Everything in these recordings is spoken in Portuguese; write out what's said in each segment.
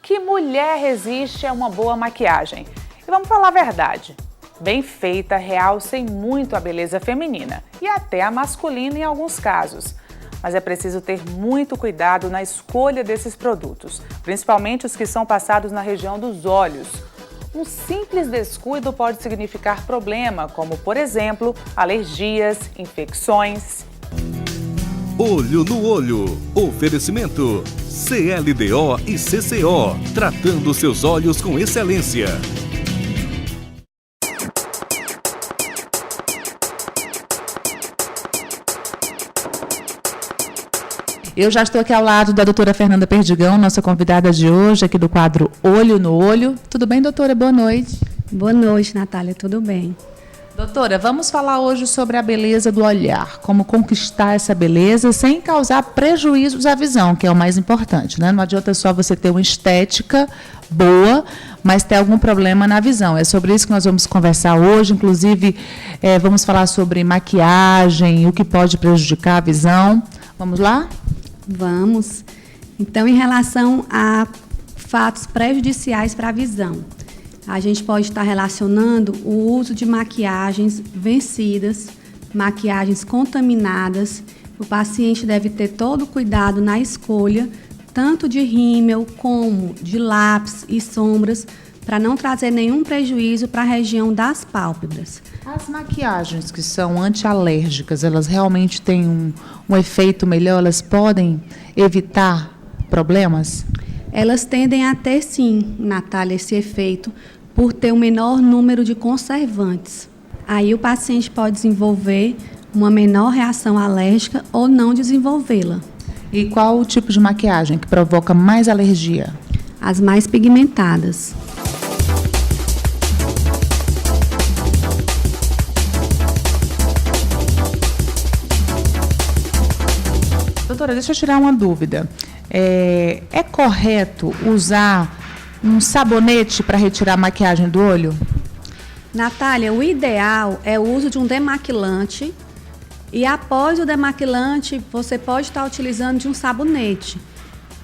Que mulher resiste a uma boa maquiagem? E vamos falar a verdade. Bem feita realça muito a beleza feminina e até a masculina em alguns casos. Mas é preciso ter muito cuidado na escolha desses produtos, principalmente os que são passados na região dos olhos. Um simples descuido pode significar problema, como, por exemplo, alergias, infecções. Olho no olho. Oferecimento CLDO e CCO, tratando seus olhos com excelência. Eu já estou aqui ao lado da doutora Fernanda Perdigão, nossa convidada de hoje, aqui do quadro Olho no Olho. Tudo bem, doutora? Boa noite. Boa noite, Natália. Tudo bem? Doutora, vamos falar hoje sobre a beleza do olhar, como conquistar essa beleza sem causar prejuízos à visão, que é o mais importante, né? Não adianta só você ter uma estética boa, mas ter algum problema na visão. É sobre isso que nós vamos conversar hoje, inclusive vamos falar sobre maquiagem, o que pode prejudicar a visão. Vamos lá? Vamos. Então, em relação a fatos prejudiciais para a visão, a gente pode estar relacionando o uso de maquiagens vencidas, maquiagens contaminadas. O paciente deve ter todo o cuidado na escolha, tanto de rímel como de lápis e sombras, para não trazer nenhum prejuízo para a região das pálpebras. As maquiagens que são antialérgicas, elas realmente têm um efeito melhor? Elas podem evitar problemas? Elas tendem a ter, sim, Natália, esse efeito, por ter um menor número de conservantes. Aí o paciente pode desenvolver uma menor reação alérgica ou não desenvolvê-la. E qual o tipo de maquiagem que provoca mais alergia? As mais pigmentadas. Doutora, deixa eu tirar uma dúvida. É correto usar um sabonete para retirar a maquiagem do olho? Natália, o ideal é o uso de um demaquilante e após o demaquilante você pode estar utilizando de um sabonete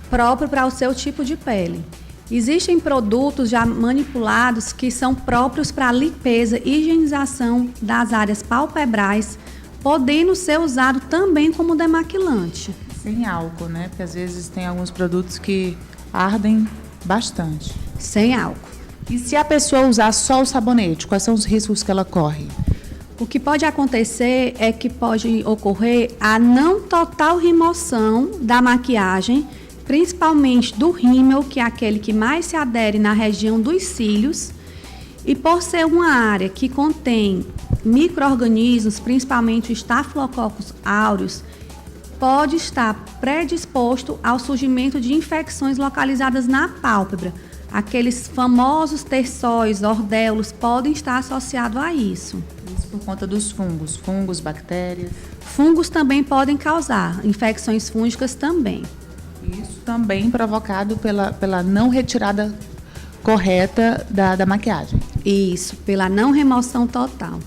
próprio para o seu tipo de pele. Existem produtos já manipulados que são próprios para limpeza e higienização das áreas palpebrais, podendo ser usado também como demaquilante. Sem álcool, né? Porque às vezes tem alguns produtos que ardem bastante. Sem álcool. E se a pessoa usar só o sabonete, quais são os riscos que ela corre? O que pode acontecer é que pode ocorrer a não total remoção da maquiagem, principalmente do rímel, que é aquele que mais se adere na região dos cílios, e por ser uma área que contém micro-organismos, principalmente o Staphylococcus aureus, pode estar predisposto ao surgimento de infecções localizadas na pálpebra. Aqueles famosos terçóis, ordéolos, podem estar associados a isso. Isso por conta dos fungos, bactérias. Fungos também podem causar, infecções fúngicas também. Isso também provocado pela não retirada correta da maquiagem. Isso, pela não remoção total.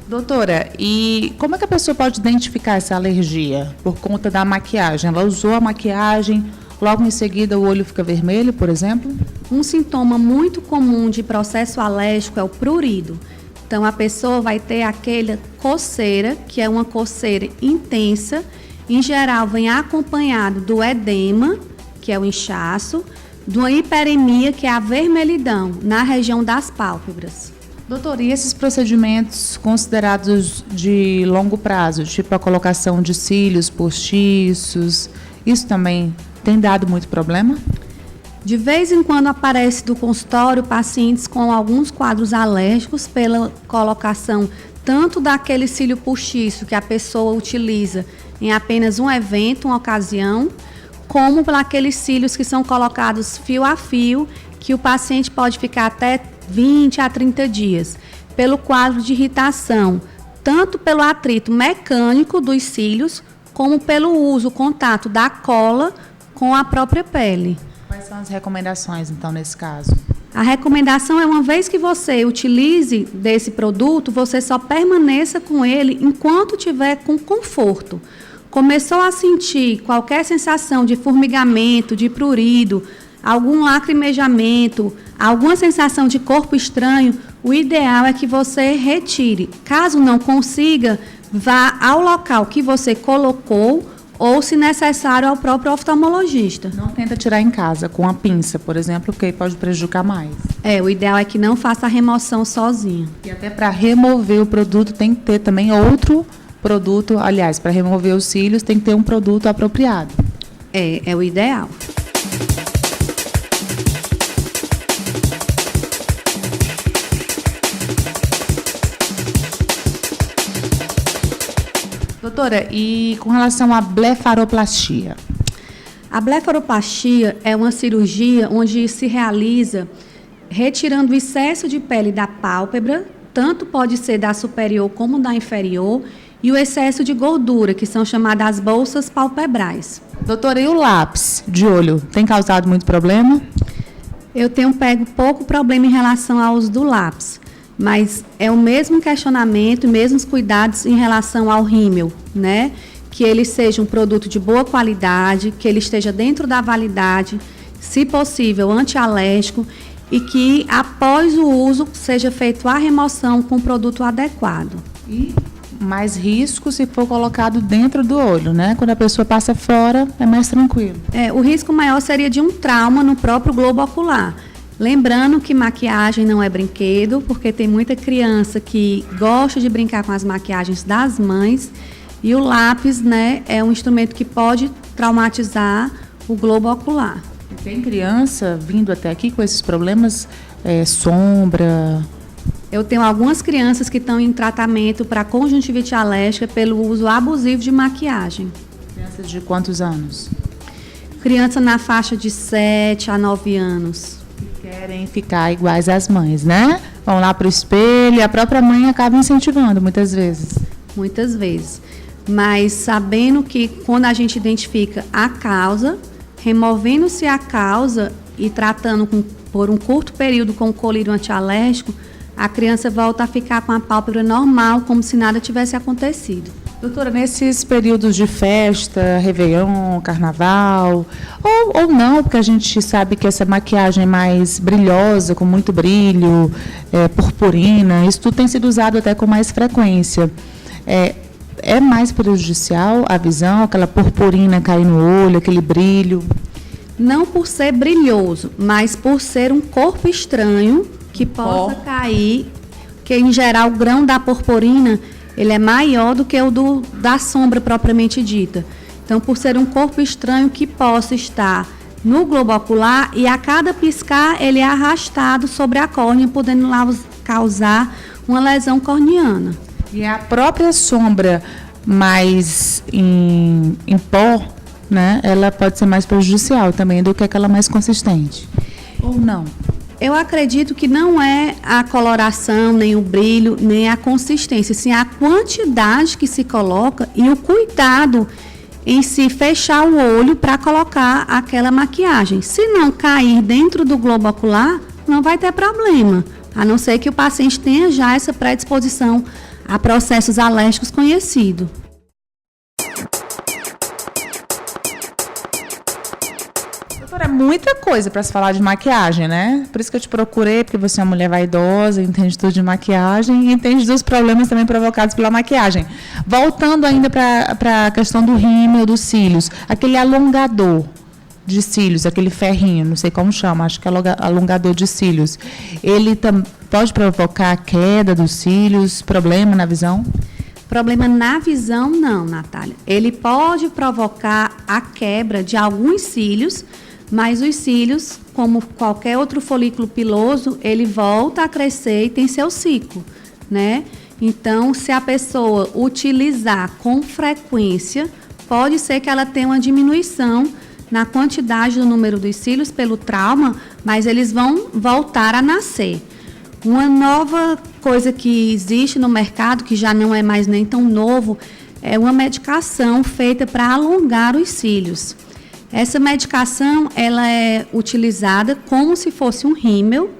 Doutora, e como é que a pessoa pode identificar essa alergia por conta da maquiagem? Ela usou a maquiagem, logo em seguida o olho fica vermelho, por exemplo? Um sintoma muito comum de processo alérgico é o prurido. Então, a pessoa vai ter aquela coceira, que é uma coceira intensa. Em geral, vem acompanhado do edema, que é o inchaço, de uma hiperemia, que é a vermelhidão, na região das pálpebras. Doutora, e esses procedimentos considerados de longo prazo, tipo a colocação de cílios postiços, isso também tem dado muito problema? De vez em quando aparece do consultório pacientes com alguns quadros alérgicos pela colocação tanto daquele cílio postiço que a pessoa utiliza em apenas um evento, uma ocasião, como para aqueles cílios que são colocados fio a fio, que o paciente pode ficar até 20 a 30 dias, pelo quadro de irritação, tanto pelo atrito mecânico dos cílios, como pelo uso, contato da cola com a própria pele. Quais são as recomendações, então, nesse caso? A recomendação é, uma vez que você utilize desse produto, você só permaneça com ele enquanto tiver com conforto. Começou a sentir qualquer sensação de formigamento, de prurido, algum lacrimejamento, alguma sensação de corpo estranho, o ideal é que você retire. Caso não consiga, vá ao local que você colocou ou, se necessário, ao próprio oftalmologista. Não tenta tirar em casa com a pinça, por exemplo, porque aí pode prejudicar mais. O ideal é que não faça a remoção sozinho. E até para remover o produto tem que ter também outro produto, aliás, para remover os cílios tem que ter um produto apropriado. É o ideal. Doutora, e com relação à blefaroplastia? A blefaroplastia é uma cirurgia onde se realiza retirando o excesso de pele da pálpebra, tanto pode ser da superior como da inferior, e o excesso de gordura, que são chamadas bolsas palpebrais. Doutora, e o lápis de olho tem causado muito problema? Eu tenho pego pouco problema em relação ao uso do lápis, mas é o mesmo questionamento e mesmos cuidados em relação ao rímel, né? Que ele seja um produto de boa qualidade, que ele esteja dentro da validade, se possível antialérgico, e que após o uso seja feita a remoção com o produto adequado. E mais risco se for colocado dentro do olho, né? Quando a pessoa passa fora, é mais tranquilo. O risco maior seria de um trauma no próprio globo ocular. Lembrando que maquiagem não é brinquedo, porque tem muita criança que gosta de brincar com as maquiagens das mães, e o lápis, né, é um instrumento que pode traumatizar o globo ocular. Tem criança vindo até aqui com esses problemas, sombra? Eu tenho algumas crianças que estão em tratamento para conjuntivite alérgica pelo uso abusivo de maquiagem. Crianças de quantos anos? Criança na faixa de 7 a 9 anos. Querem ficar iguais às mães, né? Vão lá para o espelho e a própria mãe acaba incentivando muitas vezes. Muitas vezes. Mas sabendo que quando a gente identifica a causa, removendo-se a causa e tratando por um curto período com colírio antialérgico, a criança volta a ficar com a pálpebra normal, como se nada tivesse acontecido. Doutora, nesses períodos de festa, Réveillon, Carnaval, ou não, porque a gente sabe que essa maquiagem mais brilhosa, com muito brilho, purpurina, isso tudo tem sido usado até com mais frequência. É mais prejudicial a visão, aquela purpurina cair no olho, aquele brilho? Não por ser brilhoso, mas por ser um corpo estranho que possa cair, que em geral o grão da purpurina ele é maior do que o da sombra propriamente dita. Então, por ser um corpo estranho que possa estar no globo ocular e a cada piscar ele é arrastado sobre a córnea, podendo causar uma lesão corneana. E a própria sombra mais em pó, né, ela pode ser mais prejudicial também do que aquela mais consistente. Ou não? Eu acredito que não é a coloração, nem o brilho, nem a consistência, sim a quantidade que se coloca e o cuidado em se fechar o olho para colocar aquela maquiagem. Se não cair dentro do globo ocular, não vai ter problema, a não ser que o paciente tenha já essa predisposição a processos alérgicos conhecidos. Doutora, é muita coisa para se falar de maquiagem, né? Por isso que eu te procurei, porque você é uma mulher vaidosa, entende tudo de maquiagem e entende dos problemas também provocados pela maquiagem. Voltando ainda para a questão do rímel, dos cílios, aquele alongador de cílios, aquele ferrinho, não sei como chama, acho que é alongador de cílios, ele pode provocar queda dos cílios, problema na visão? Problema na visão, não, Natália. Ele pode provocar a quebra de alguns cílios, mas os cílios, como qualquer outro folículo piloso, ele volta a crescer e tem seu ciclo, né? Então, se a pessoa utilizar com frequência, pode ser que ela tenha uma diminuição na quantidade do número dos cílios pelo trauma, mas eles vão voltar a nascer. Uma nova coisa que existe no mercado, que já não é mais nem tão novo, é uma medicação feita para alongar os cílios. Essa medicação, ela é utilizada como se fosse um rímel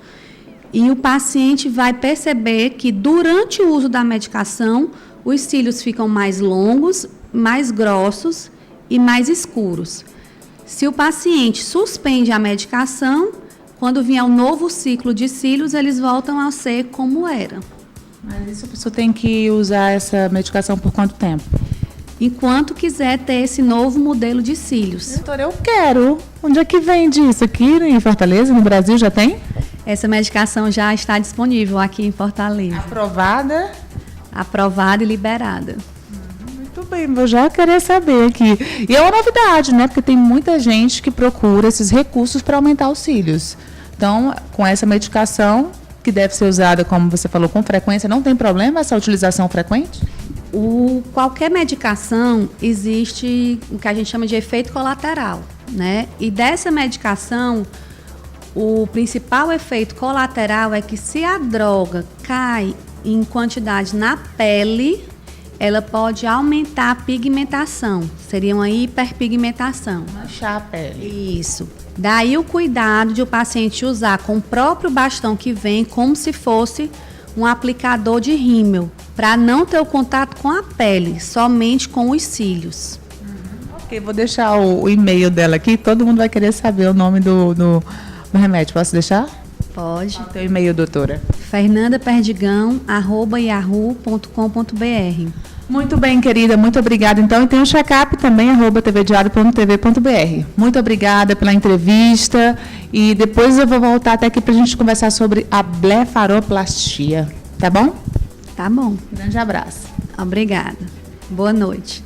e o paciente vai perceber que durante o uso da medicação, os cílios ficam mais longos, mais grossos e mais escuros. Se o paciente suspende a medicação, quando vier um novo ciclo de cílios, eles voltam a ser como era. Mas isso a pessoa tem que usar essa medicação por quanto tempo? Enquanto quiser ter esse novo modelo de cílios. Doutora, eu quero. Onde é que vende isso? Aqui em Fortaleza, no Brasil, já tem? Essa medicação já está disponível aqui em Fortaleza. Aprovada? Aprovada e liberada. Muito bem, vou já querer saber aqui. E é uma novidade, né? Porque tem muita gente que procura esses recursos para aumentar os cílios. Então, com essa medicação, que deve ser usada, como você falou, com frequência, não tem problema essa utilização frequente? Qualquer medicação existe o que a gente chama de efeito colateral, né? E dessa medicação, o principal efeito colateral é que se a droga cai em quantidade na pele, ela pode aumentar a pigmentação, seria uma hiperpigmentação. Manchar a pele. Isso. Daí o cuidado de o paciente usar com o próprio bastão que vem, como se fosse um aplicador de rímel, para não ter o contato com a pele, somente com os cílios. Ok, vou deixar o e-mail dela aqui, todo mundo vai querer saber o nome do remédio. Posso deixar? Pode. Qual é o teu e-mail, doutora? fernandaperdigão@yahoo.com.br. Muito bem, querida, muito obrigada. Então, e tem o check-up também, tvdiario.tv.br. Muito obrigada pela entrevista e depois eu vou voltar até aqui para a gente conversar sobre a blefaroplastia, tá bom? Tá bom. Grande abraço. Obrigada. Boa noite.